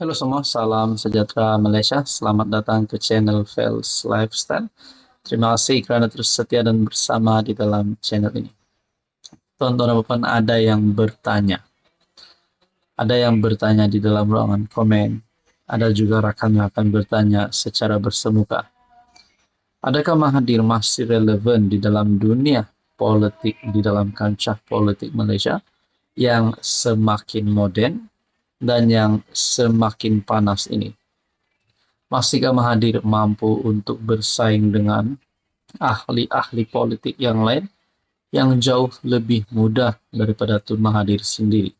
Halo semua, salam sejahtera Malaysia. Selamat datang ke channel Fels Lifestyle. Terima kasih kerana terus setia dan bersama di dalam channel ini. Tuan-tuan dan puan, ada yang bertanya di dalam ruangan komen. Ada juga rakan-rakan bertanya secara bersemuka. Adakah Mahathir masih relevan di dalam dunia politik, di dalam kancah politik Malaysia yang semakin moden dan yang semakin panas ini? Masihkah Mahathir mampu untuk bersaing dengan ahli-ahli politik yang lain yang jauh lebih mudah daripada Tun Mahathir sendiri?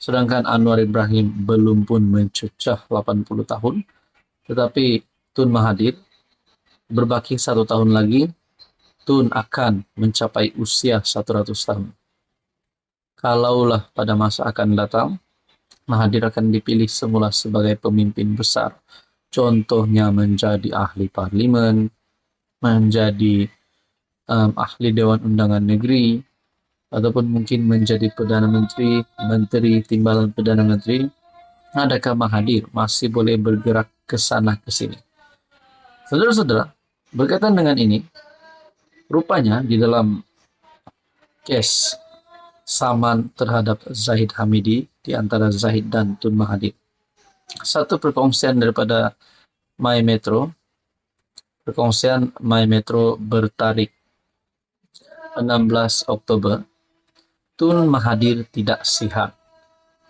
Sedangkan Anwar Ibrahim belum pun mencecah 80 tahun, tetapi Tun Mahathir berbaki 1 tahun lagi, Tun akan mencapai usia 100 tahun. Kalaulah pada masa akan datang, Mahathir akan dipilih semula sebagai pemimpin besar, contohnya menjadi ahli parlimen, menjadi ahli Dewan Undangan Negeri, ataupun mungkin menjadi Perdana Menteri, Menteri Timbalan Perdana Menteri. Adakah Mahathir masih boleh bergerak ke sana ke sini? Saudara-saudara, berkaitan dengan ini, rupanya di dalam kes saman terhadap Zahid Hamidi di antara Zahid dan Tun Mahathir, satu perkongsian daripada My Metro bertarik 16 Oktober, Tun Mahathir tidak sihat.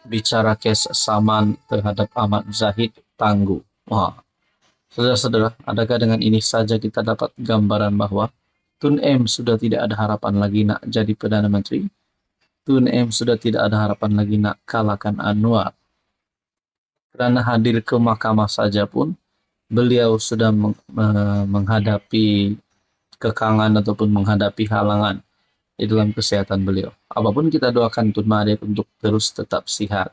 Bicara kes saman terhadap Ahmad Zahid tangguh. Wah, saudara-saudara, adakah dengan ini saja kita dapat gambaran bahwa Tun M sudah tidak ada harapan lagi nak jadi Perdana Menteri? Tun M sudah tidak ada harapan lagi nak kalahkan Anwar. Kerana hadir ke mahkamah saja pun, beliau sudah menghadapi kekangan ataupun menghadapi halangan di dalam kesehatan beliau. Apapun kita doakan Tun Mahathir untuk terus tetap sihat.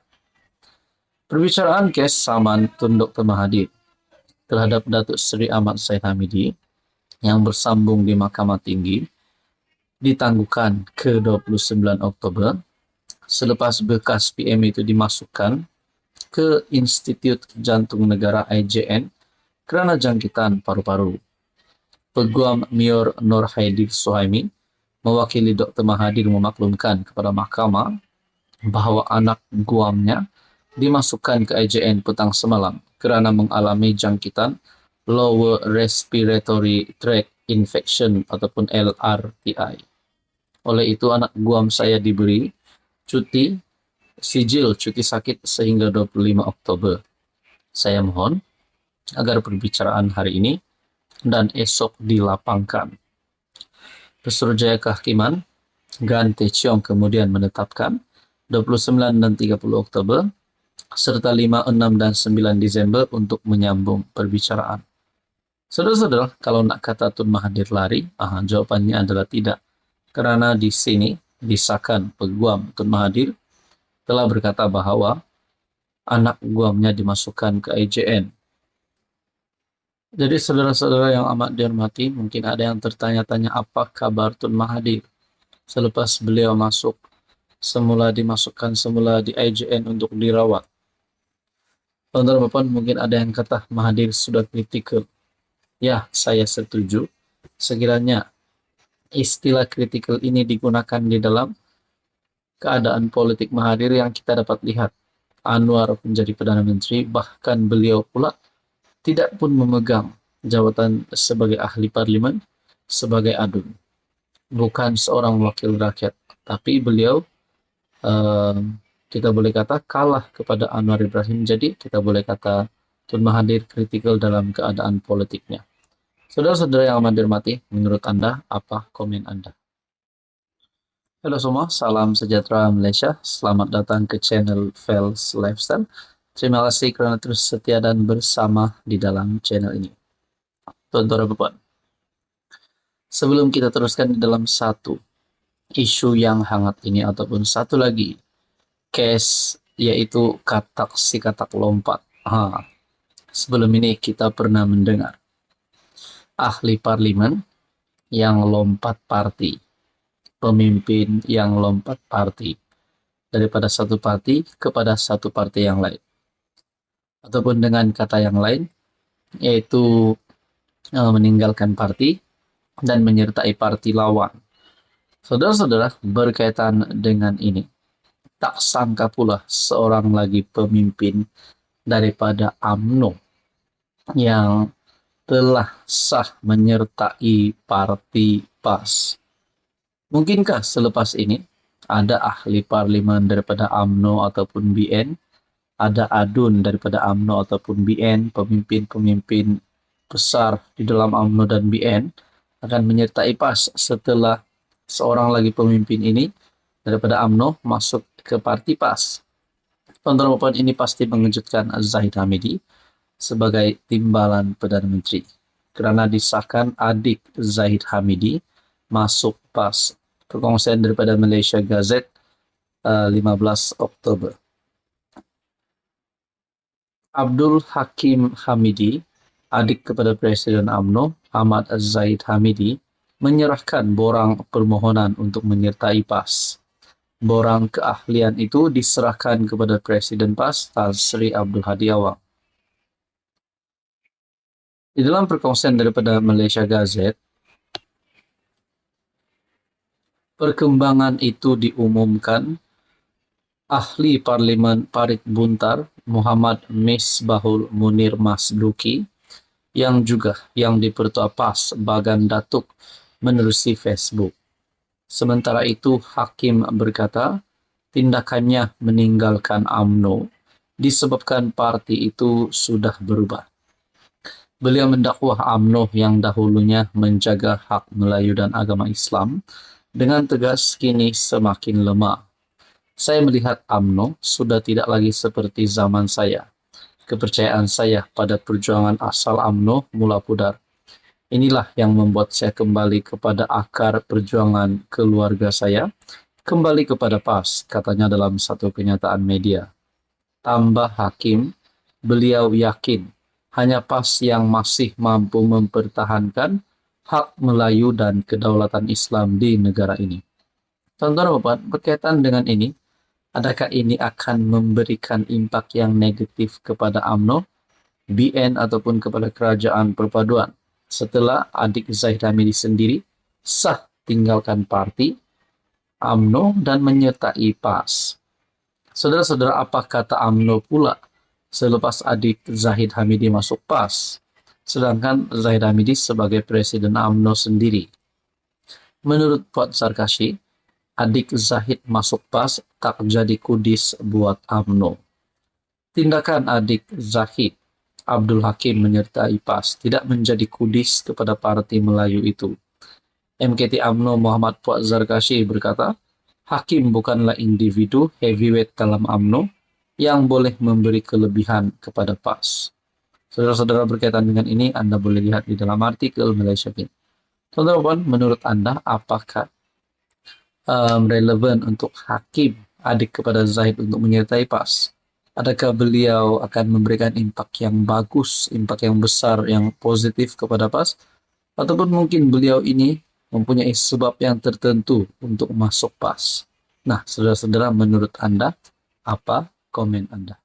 Perbicaraan kes saman Tun Dr. Mahathir terhadap Datuk Seri Ahmad Zahid Hamidi yang bersambung di Mahkamah Tinggi ditangguhkan ke 29 Oktober selepas berkas PM itu dimasukkan ke Institut Jantung Negara IJN kerana jangkitan paru-paru. Peguam Mayor Nur Haidir Suhaimi mewakili Dr. Mahathir memaklumkan kepada mahkamah bahawa anak guamnya dimasukkan ke IJN petang semalam kerana mengalami jangkitan Lower Respiratory Tract Infection ataupun LRTI. Oleh itu, anak guam saya diberi sijil cuti sakit sehingga 25 Oktober. Saya mohon agar perbicaraan hari ini dan esok dilapangkan. Pesuruhjaya Kehakiman Gan Tee Cheong kemudian menetapkan 29 dan 30 Oktober serta 5, 6 dan 9 Disember untuk menyambung perbicaraan. Saudara-saudara, kalau nak kata Tun Mahathir lari, jawapannya adalah tidak. Kerana di sini disahkan peguam Tun Mahathir telah berkata bahawa anak guamnya dimasukkan ke IJN. Jadi saudara-saudara yang amat dihormati, mungkin ada yang tertanya-tanya apa kabar Tun Mahathir selepas beliau dimasukkan semula di IJN untuk dirawat. Tuan-tuan dan puan, mungkin ada yang kata Mahathir sudah kritikal. Ya, saya setuju. Sekiranya istilah kritikal ini digunakan di dalam keadaan politik Mahathir yang kita dapat lihat. Anwar menjadi Perdana Menteri, bahkan beliau pula tidak pun memegang jawatan sebagai ahli parlimen, sebagai adun. Bukan seorang wakil rakyat, tapi beliau kita boleh kata kalah kepada Anwar Ibrahim. Jadi kita boleh kata Tun Mahathir kritikal dalam keadaan politiknya. Saudara-saudara yang amat dihormati, menurut Anda, apa komen Anda? Halo semua, salam sejahtera Malaysia. Selamat datang ke channel Fels Lifestyle. Terima kasih kerana terus setia dan bersama di dalam channel ini. Tuan-tuan dan puan, sebelum kita teruskan di dalam satu isu yang hangat ini ataupun satu lagi kes, yaitu katak si katak lompat. Sebelum ini kita pernah mendengar ahli parlimen yang lompat parti, pemimpin yang lompat parti daripada satu parti kepada satu parti yang lain. ataupun dengan kata yang lain, yaitu meninggalkan parti dan menyertai parti lawan. Saudara-saudara, berkaitan dengan ini, tak sangka pula seorang lagi pemimpin daripada UMNO yang telah sah menyertai parti PAS. Mungkinkah selepas ini ada ahli parlimen daripada UMNO ataupun BN, ada adun daripada UMNO ataupun BN, pemimpin-pemimpin besar di dalam UMNO dan BN akan menyertai PAS setelah seorang lagi pemimpin ini daripada UMNO masuk ke parti PAS. Tuan-tuan ini pasti mengejutkan Zahid Hamidi sebagai timbalan Perdana Menteri kerana disahkan adik Zahid Hamidi masuk PAS. Perkongsian daripada Malaysia Gazette 15 Oktober. Abdul Hakim Hamidi, adik kepada Presiden UMNO Ahmad Zahid Hamidi, menyerahkan borang permohonan untuk menyertai PAS. Borang keahlian itu diserahkan kepada Presiden PAS Tan Sri Abdul Hadi Awang. Di dalam perkongsian daripada Malaysia Gazette, perkembangan itu diumumkan ahli Parlimen Parit Buntar Muhammad Misbahul Munir Masduki yang di-Pertua PAS Bagan Datuk menerusi Facebook. Sementara itu, Hakim berkata tindakannya meninggalkan UMNO disebabkan parti itu sudah berubah. Beliau mendakwah UMNO yang dahulunya menjaga hak Melayu dan agama Islam dengan tegas kini semakin lemah. Saya melihat UMNO sudah tidak lagi seperti zaman saya. Kepercayaan saya pada perjuangan asal UMNO mula pudar. Inilah yang membuat saya kembali kepada akar perjuangan keluarga saya, kembali kepada PAS, katanya dalam satu kenyataan media. Tambah Hakim, beliau yakin hanya PAS yang masih mampu mempertahankan hak Melayu dan kedaulatan Islam di negara ini. Tuan-tuan, berkaitan dengan ini, adakah ini akan memberikan impak yang negatif kepada UMNO, BN ataupun kepada kerajaan perpaduan setelah adik Zahid Hamidi sendiri sah tinggalkan parti UMNO dan menyertai PAS? Saudara-saudara, apa kata UMNO pula selepas adik Zahid Hamidi masuk PAS, sedangkan Zahid Hamidi sebagai Presiden UMNO sendiri? Menurut Puan Sarkashi, adik Zahid masuk PAS tak jadi kudis buat UMNO. Tindakan adik Zahid Abdul Hakim menyertai PAS tidak menjadi kudis kepada Parti Melayu itu. MKT UMNO Muhammad Puan Sarkashi berkata, Hakim bukanlah individu heavyweight dalam UMNO yang boleh memberi kelebihan kepada PAS. Saudara-saudara, berkaitan dengan ini, Anda boleh lihat di dalam artikel Malaysia Bin. Saudara, menurut Anda, apakah relevan untuk Hakim, adik kepada Zahid, untuk menyertai PAS? Adakah beliau akan memberikan impak yang bagus, impak yang besar, yang positif kepada PAS? Ataupun mungkin beliau ini mempunyai sebab yang tertentu untuk masuk PAS? Nah, saudara-saudara, menurut Anda, apa komen Anda?